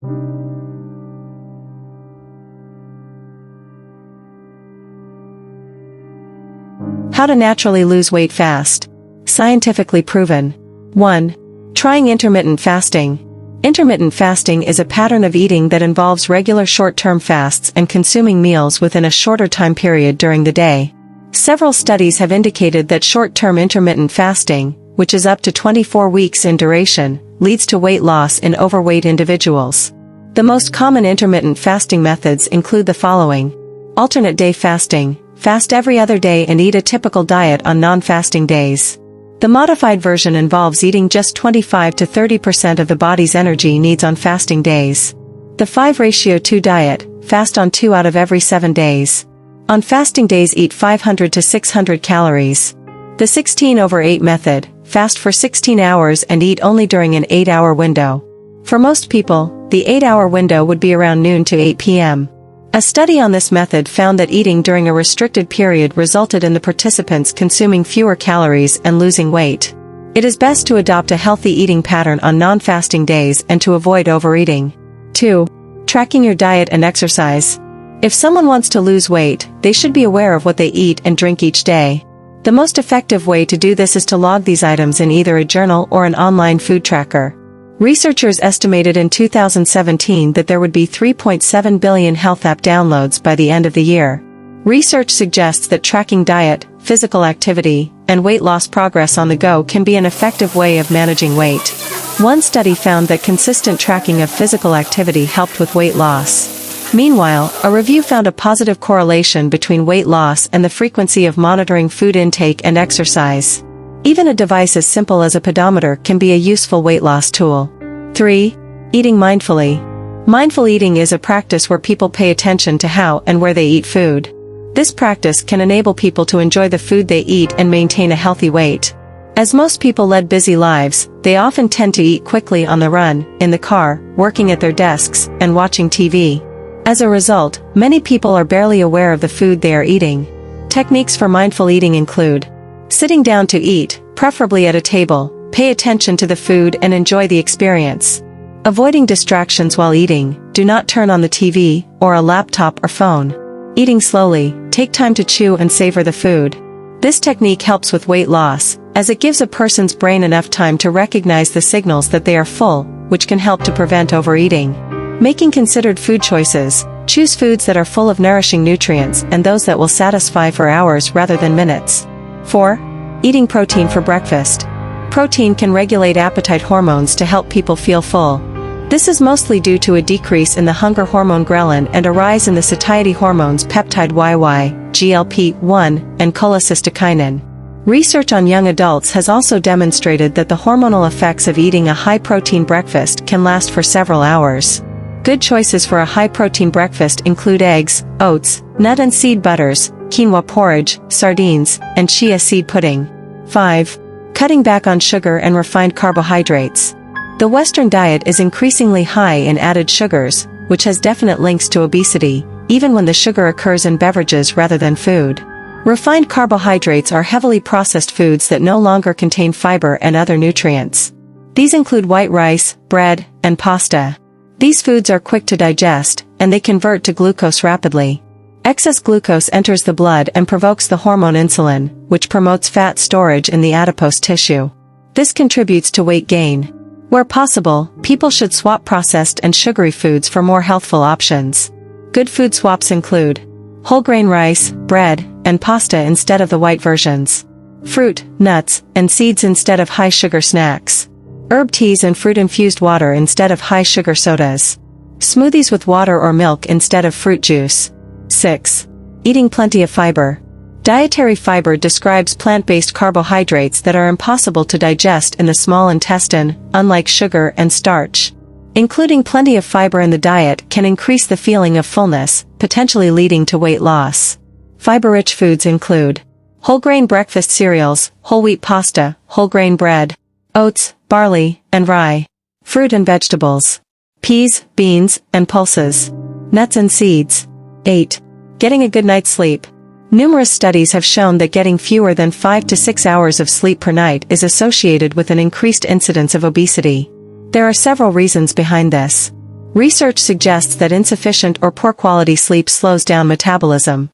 How to naturally lose weight fast. Scientifically proven. 1. Trying intermittent fasting. Intermittent fasting is a pattern of eating that involves regular short-term fasts and consuming meals within a shorter time period during the day. Several studies have indicated that short-term intermittent fasting, which is up to 24 weeks in duration, leads to weight loss in overweight individuals. The most common intermittent fasting methods include the following. Alternate day fasting. Fast every other day and eat a typical diet on non-fasting days. The modified version involves eating just 25 to 30% of the body's energy needs on fasting days. The 5:2 diet. Fast on 2 out of every 7 days. On fasting days eat 500 to 600 calories. The 16/8 method. Fast for 16 hours and eat only during an 8-hour window. For most people, the 8-hour window would be around noon to 8 p.m. A study on this method found that eating during a restricted period resulted in the participants consuming fewer calories and losing weight. It is best to adopt a healthy eating pattern on non-fasting days and to avoid overeating. 2. Tracking your diet and exercise. If someone wants to lose weight, they should be aware of what they eat and drink each day. The most effective way to do this is to log these items in either a journal or an online food tracker. Researchers estimated in 2017 that there would be 3.7 billion health app downloads by the end of the year. Research suggests that tracking diet, physical activity, and weight loss progress on the go can be an effective way of managing weight. One study found that consistent tracking of physical activity helped with weight loss. Meanwhile, a review found a positive correlation between weight loss and the frequency of monitoring food intake and exercise. Even a device as simple as a pedometer can be a useful weight loss tool. 3. Eating mindfully. Mindful eating is a practice where people pay attention to how and where they eat food. This practice can enable people to enjoy the food they eat and maintain a healthy weight. As most people lead busy lives, they often tend to eat quickly on the run, in the car, working at their desks, and watching TV. As a result, many people are barely aware of the food they are eating. Techniques for mindful eating include sitting down to eat, preferably at a table, pay attention to the food and enjoy the experience. Avoiding distractions while eating, do not turn on the TV, or a laptop or phone. Eating slowly, take time to chew and savor the food. This technique helps with weight loss, as it gives a person's brain enough time to recognize the signals that they are full, which can help to prevent overeating. Making considered food choices, choose foods that are full of nourishing nutrients and those that will satisfy for hours rather than minutes. 4. Eating protein for breakfast. Protein can regulate appetite hormones to help people feel full. This is mostly due to a decrease in the hunger hormone ghrelin and a rise in the satiety hormones peptide YY, GLP-1, and cholecystokinin. Research on young adults has also demonstrated that the hormonal effects of eating a high-protein breakfast can last for several hours. Good choices for a high-protein breakfast include eggs, oats, nut and seed butters, quinoa porridge, sardines, and chia seed pudding. 5. Cutting back on sugar and refined carbohydrates. The Western diet is increasingly high in added sugars, which has definite links to obesity, even when the sugar occurs in beverages rather than food. Refined carbohydrates are heavily processed foods that no longer contain fiber and other nutrients. These include white rice, bread, and pasta. These foods are quick to digest, and they convert to glucose rapidly. Excess glucose enters the blood and provokes the hormone insulin, which promotes fat storage in the adipose tissue. This contributes to weight gain. Where possible, people should swap processed and sugary foods for more healthful options. Good food swaps include whole grain rice, bread, and pasta instead of the white versions. Fruit, nuts, and seeds instead of high-sugar snacks. Herb teas and fruit-infused water instead of high-sugar sodas. Smoothies with water or milk instead of fruit juice. 6. Eating plenty of fiber. Dietary fiber describes plant-based carbohydrates that are impossible to digest in the small intestine, unlike sugar and starch. Including plenty of fiber in the diet can increase the feeling of fullness, potentially leading to weight loss. Fiber-rich foods include whole grain breakfast cereals, whole wheat pasta, whole grain bread, oats, barley, and rye. Fruit and vegetables. Peas, beans, and pulses. Nuts and seeds. 8. Getting a good night's sleep. Numerous studies have shown that getting fewer than 5 to 6 hours of sleep per night is associated with an increased incidence of obesity. There are several reasons behind this. Research suggests that insufficient or poor quality sleep slows down metabolism,